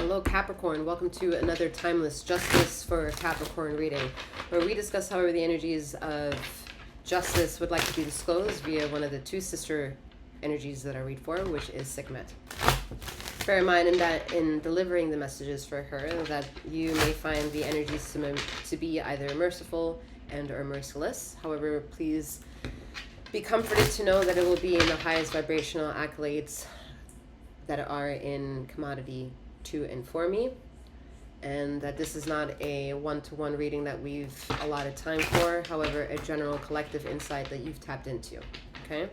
Hello Capricorn, welcome to another Timeless Justice for Capricorn reading, where we discuss however the energies of justice would like to be disclosed via one of the two sister energies that I read for, which is Sekhmet. Bear in mind that in delivering the messages for her, that you may find the energies to be either merciful and or merciless. However, please be comforted to know that it will be in the highest vibrational accolades that are in commodity to and for me, and that this is not a one-to-one reading that we've allotted time for, however, a general collective insight that you've tapped into, okay?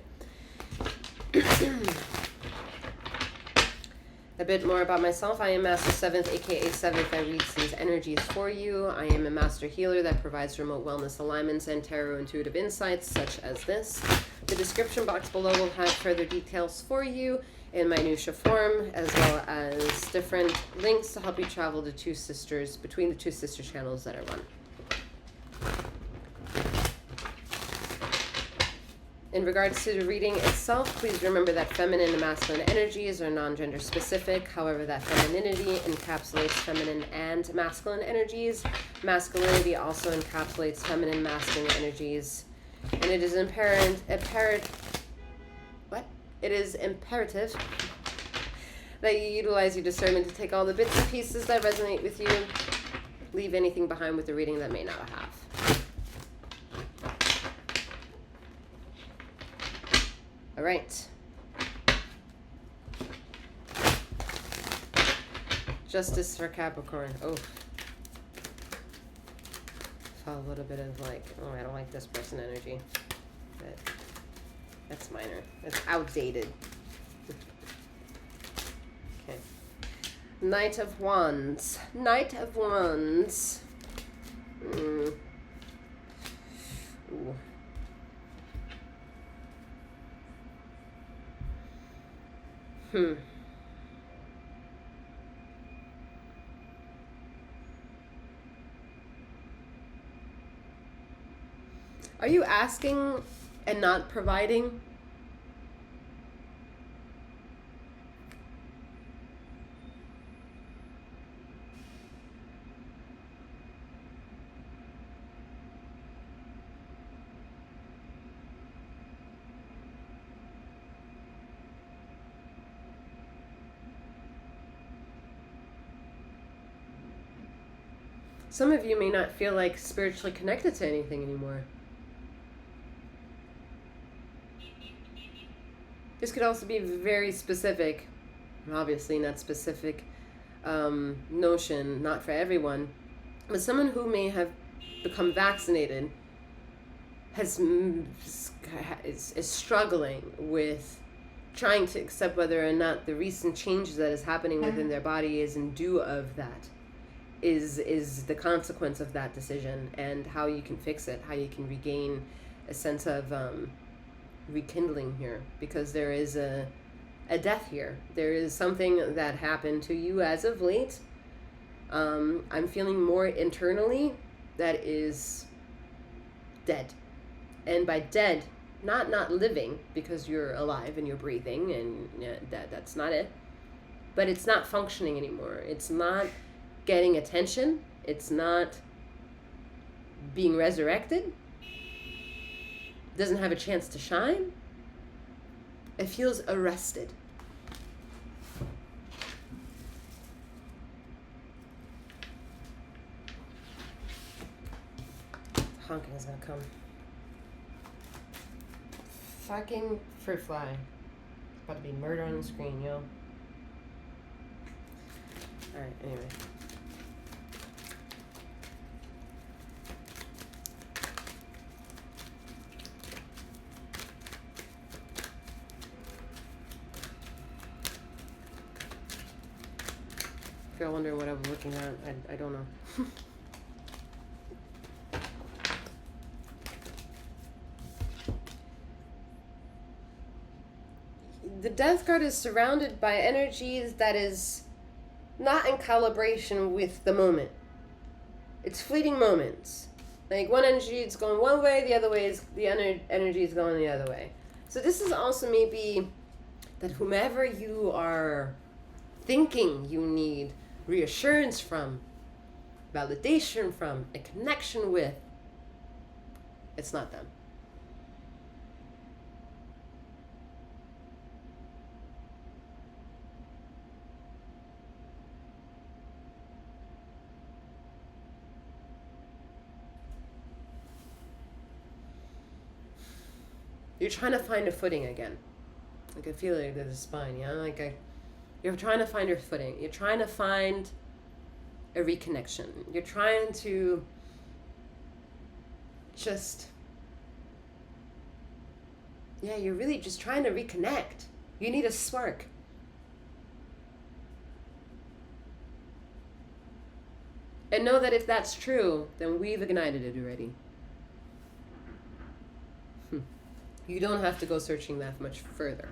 A bit more about myself. I am Master 7th, aka 7th, that reads these energies for you. I am a master healer that provides remote wellness alignments and tarot intuitive insights such as this. The description box below will have further details for you in minutia form, as well as different links to help you travel between the two sister channels that I run. In regards to the reading itself, please remember that feminine and masculine energies are non-gender specific. However, that femininity encapsulates feminine and masculine energies. Masculinity also encapsulates feminine, masculine energies. And it is It is imperative that you utilize your discernment to take all the bits and pieces that resonate with you. Leave anything behind with the reading that may not have. All right. Justice for Capricorn. Oh. Felt a little bit of like, oh, I don't like this person energy. But that's minor. It's outdated. Okay. Knight of Wands. Knight of Wands. Ooh. Are you asking and not providing? Some of you may not feel like spiritually connected to anything anymore. This could also be very specific, obviously not specific notion, not for everyone, but someone who may have become vaccinated is struggling with trying to accept whether or not the recent changes that is happening within their body is in due of that, is the consequence of that decision, and how you can fix it, how you can regain a sense of rekindling here, because there is a death here. There is something that happened to you as of late. I'm feeling more internally that is dead. And by dead, not living, because you're alive and you're breathing, and that's not it. But it's not functioning anymore. It's not getting attention. It's not being resurrected. Doesn't have a chance to shine. It feels arrested. Honking is gonna come. Fucking fruit fly. About to be murder on the screen, yo. Alright, anyway. If you're wondering what I'm looking at, I don't know. The Death card is surrounded by energies that is not in calibration with the moment. It's fleeting moments. Like one energy is going one way, the other way is the energy is going the other way. So this is also maybe that whomever you are thinking you need reassurance from, validation from, a connection with, it's not them. You're trying to find a footing again. Like, I feel like there's a spine, you know? You're trying to find your footing. You're trying to find a reconnection. You're trying to just... Yeah, you're really just trying to reconnect. You need a spark. And know that if that's true, then we've ignited it already. You don't have to go searching that much further.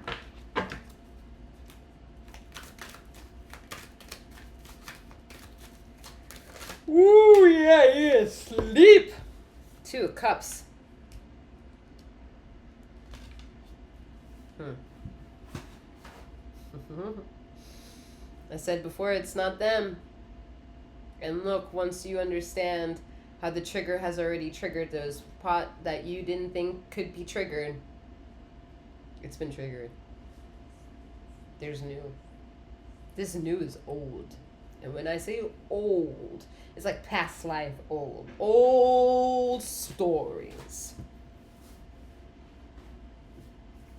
Ooh, yeah, sleep. 2 of Cups. I said before, it's not them. And look, once you understand how the trigger has already triggered those pot that you didn't think could be triggered, it's been triggered. There's new. This new is old. And when I say old, it's like past life old. Old stories.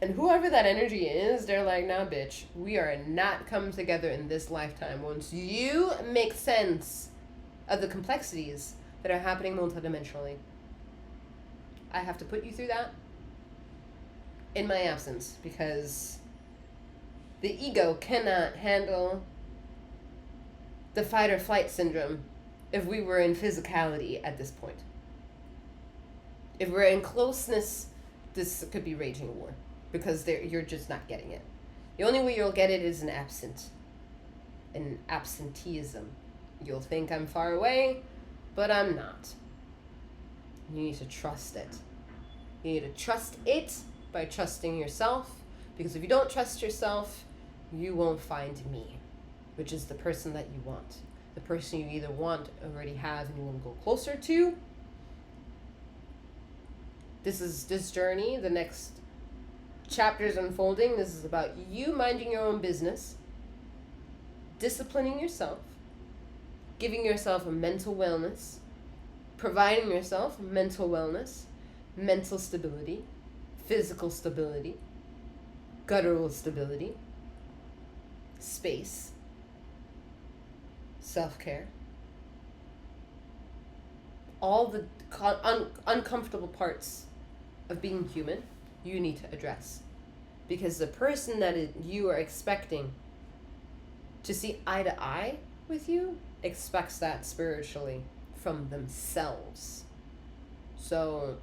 And whoever that energy is, they're like, nah, bitch, we are not coming together in this lifetime. Once you make sense of the complexities that are happening multidimensionally, I have to put you through that in my absence, because the ego cannot handle the fight or flight syndrome if we were in physicality at this point. If we're in closeness, this could be raging war, because you're just not getting it. The only way you'll get it is an absenteeism. You'll think I'm far away, but I'm not. You need to trust it. You need to trust it by trusting yourself, because if you don't trust yourself, you won't find me, which is the person that you want. The person you either want, already have, and you want to go closer to. This journey, the next chapters unfolding, this is about you minding your own business, disciplining yourself, giving yourself a mental wellness, providing yourself mental wellness, mental stability, physical stability, guttural stability, space, self-care, all the uncomfortable parts of being human you need to address, because the person that you are expecting to see eye to eye with you expects that spiritually from themselves. So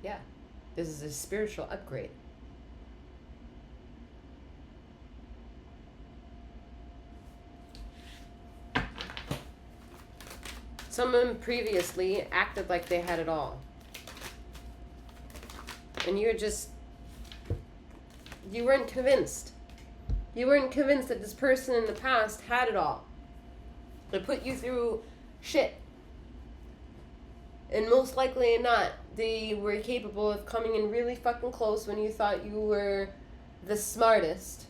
yeah, this is a spiritual upgrade. Someone previously acted like they had it all. And you weren't convinced. You weren't convinced that this person in the past had it all. They put you through shit. And most likely not, they were capable of coming in really fucking close when you thought you were the smartest.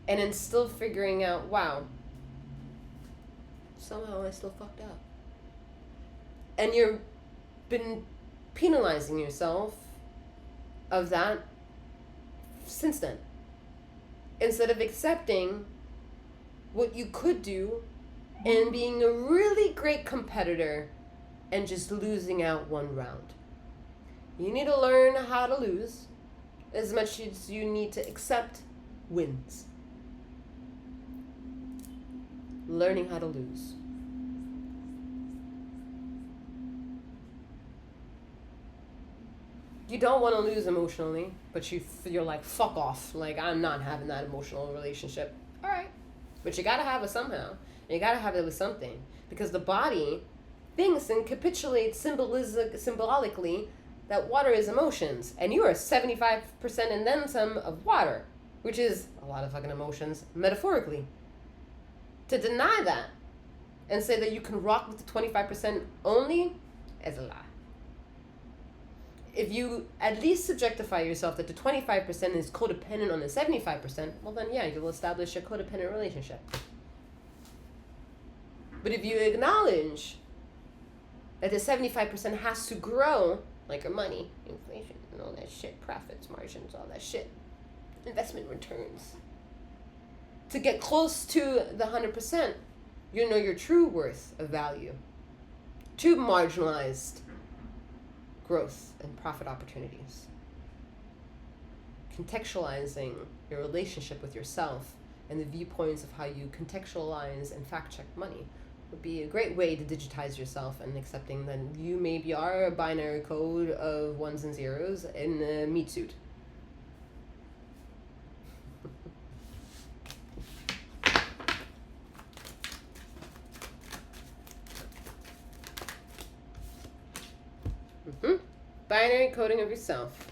And then still figuring out, wow, somehow I still fucked up. And you've been penalizing yourself of that since then, instead of accepting what you could do and being a really great competitor and just losing out one round. You need to learn how to lose as much as you need to accept wins. Learning how to lose. You don't want to lose emotionally, but you're like, fuck off. Like, I'm not having that emotional relationship. All right. But you got to have it somehow. And you got to have it with something. Because the body thinks and capitulates symbolically that water is emotions. And you are 75% and then some of water, which is a lot of fucking emotions, metaphorically. To deny that and say that you can rock with the 25% only is a lie. If you at least subjectify yourself that the 25% is codependent on the 75%, well then yeah, you'll establish a codependent relationship. But if you acknowledge that the 75% has to grow, like your money, inflation, and all that shit, profits, margins, all that shit, investment returns, to get close to the 100%, you know your true worth of value, true marginalized growth and profit opportunities. Contextualizing your relationship with yourself and the viewpoints of how you contextualize and fact-check money would be a great way to digitize yourself, and accepting that you maybe are a binary code of ones and zeros in a meat suit. Binary coding of yourself.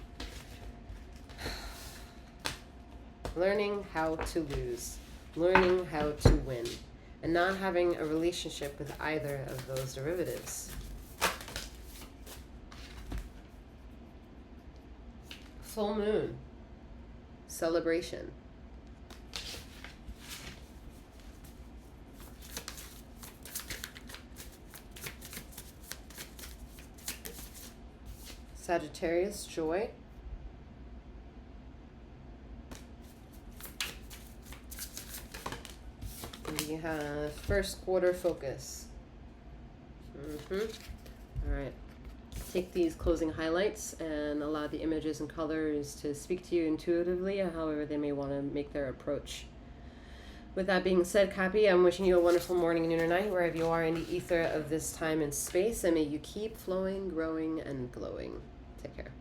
Learning how to lose. Learning how to win. And not having a relationship with either of those derivatives. Full moon. Celebration. Sagittarius, joy. And you have first quarter focus. All right. Take these closing highlights and allow the images and colors to speak to you intuitively, however they may want to make their approach. With that being said, Cappy, I'm wishing you a wonderful morning, noon, or night, wherever you are in the ether of this time and space, and may you keep flowing, growing, and glowing. Take care.